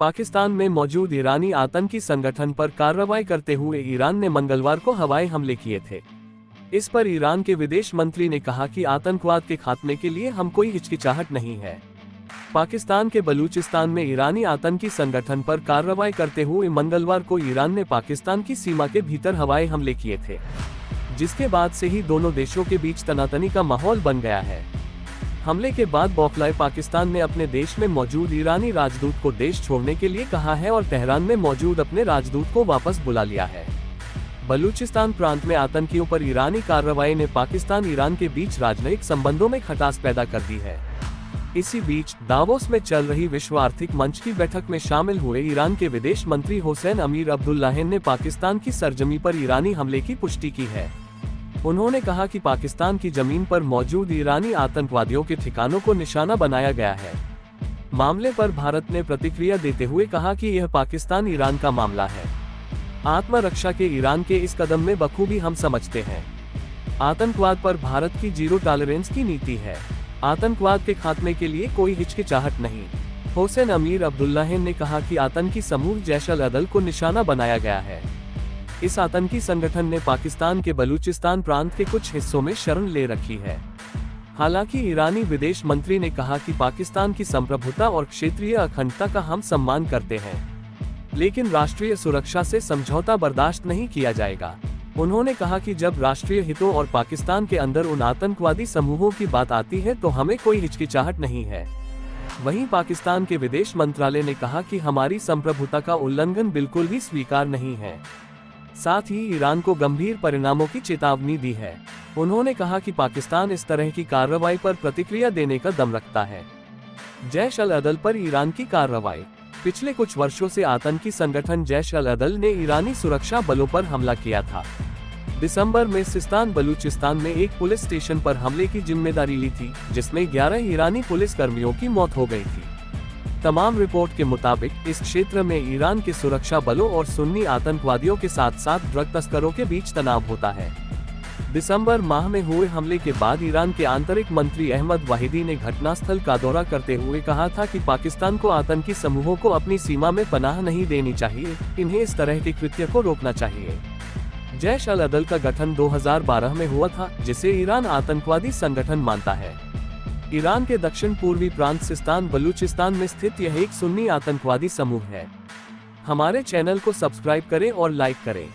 पाकिस्तान में मौजूद ईरानी आतंकी संगठन पर कार्रवाई करते हुए ईरान ने मंगलवार को हवाई हमले किए थे। इस पर ईरान के विदेश मंत्री ने कहा कि आतंकवाद के खात्मे के लिए हम कोई हिचकिचाहट नहीं है। पाकिस्तान के बलूचिस्तान में ईरानी आतंकी संगठन पर कार्रवाई करते हुए मंगलवार को ईरान ने पाकिस्तान की सीमा के भीतर हवाई हमले किए थे, जिसके बाद से ही दोनों देशों के बीच तनातनी का माहौल बन गया है। हमले के बाद बौखलाए पाकिस्तान ने अपने देश में मौजूद ईरानी राजदूत को देश छोड़ने के लिए कहा है और तेहरान में मौजूद अपने राजदूत को वापस बुला लिया है। बलूचिस्तान प्रांत में आतंकियों पर ईरानी कार्रवाई ने पाकिस्तान ईरान के बीच राजनयिक संबंधों में खटास पैदा कर दी है। इसी बीच दावोस में चल रही विश्व आर्थिक मंच की बैठक में शामिल हुए ईरान के विदेश मंत्री हुसैन अमीर अब्दुल्लाहिन ने पाकिस्तान की सरजमी पर ईरानी हमले की पुष्टि की है। उन्होंने कहा कि पाकिस्तान की जमीन पर मौजूद ईरानी आतंकवादियों के ठिकानों को निशाना बनाया गया है। मामले पर भारत ने प्रतिक्रिया देते हुए कहा कि यह पाकिस्तान ईरान का मामला है। आत्मरक्षा के ईरान के इस कदम में बखूबी हम समझते हैं। आतंकवाद पर भारत की जीरो टॉलरेंस की नीति है। आतंकवाद के खात्मे के लिए कोई हिचकिचाहट नहीं। हुसैन अमीर अब्दुल्लाहिन ने कहा कि आतंकी समूह जैश अल अदल को निशाना बनाया गया है। इस आतंकी संगठन ने पाकिस्तान के बलूचिस्तान प्रांत के कुछ हिस्सों में शरण ले रखी है। हालांकि ईरानी विदेश मंत्री ने कहा कि पाकिस्तान की संप्रभुता और क्षेत्रीय अखंडता का हम सम्मान करते हैं, लेकिन राष्ट्रीय सुरक्षा से समझौता बर्दाश्त नहीं किया जाएगा। उन्होंने कहा कि जब राष्ट्रीय हितों और पाकिस्तान के अंदर उन आतंकवादी समूहों की बात आती है तो हमें कोई हिचकिचाहट नहीं है। वहीं पाकिस्तान के विदेश मंत्रालय ने कहा कि हमारी संप्रभुता का उल्लंघन बिल्कुल भी स्वीकार नहीं है। साथ ही ईरान को गंभीर परिणामों की चेतावनी दी है। उन्होंने कहा कि पाकिस्तान इस तरह की कार्रवाई पर प्रतिक्रिया देने का दम रखता है। जैश अल अदल पर ईरान की कार्रवाई। पिछले कुछ वर्षों से आतंकी संगठन जैश अल अदल ने ईरानी सुरक्षा बलों पर हमला किया था। दिसंबर में सिस्तान बलूचिस्तान में एक पुलिस स्टेशन पर हमले की जिम्मेदारी ली थी, जिसमें 11 ईरानी पुलिस कर्मियों की मौत हो गई थी। तमाम रिपोर्ट के मुताबिक इस क्षेत्र में ईरान के सुरक्षा बलों और सुन्नी आतंकवादियों के साथ साथ ड्रग तस्करों के बीच तनाव होता है। दिसंबर माह में हुए हमले के बाद ईरान के आंतरिक मंत्री अहमद वाहिदी ने घटनास्थल का दौरा करते हुए कहा था कि पाकिस्तान को आतंकी समूहों को अपनी सीमा में पनाह नहीं देनी चाहिए, इन्हें इस तरह के कृत्य को रोकना चाहिए। जैश अल अदल का गठन 2012 में हुआ था, जिसे ईरान आतंकवादी संगठन मानता है। ईरान के दक्षिण पूर्वी प्रांत सिस्तान बलूचिस्तान में स्थित यह एक सुन्नी आतंकवादी समूह है। हमारे चैनल को सब्सक्राइब करें और लाइक करें।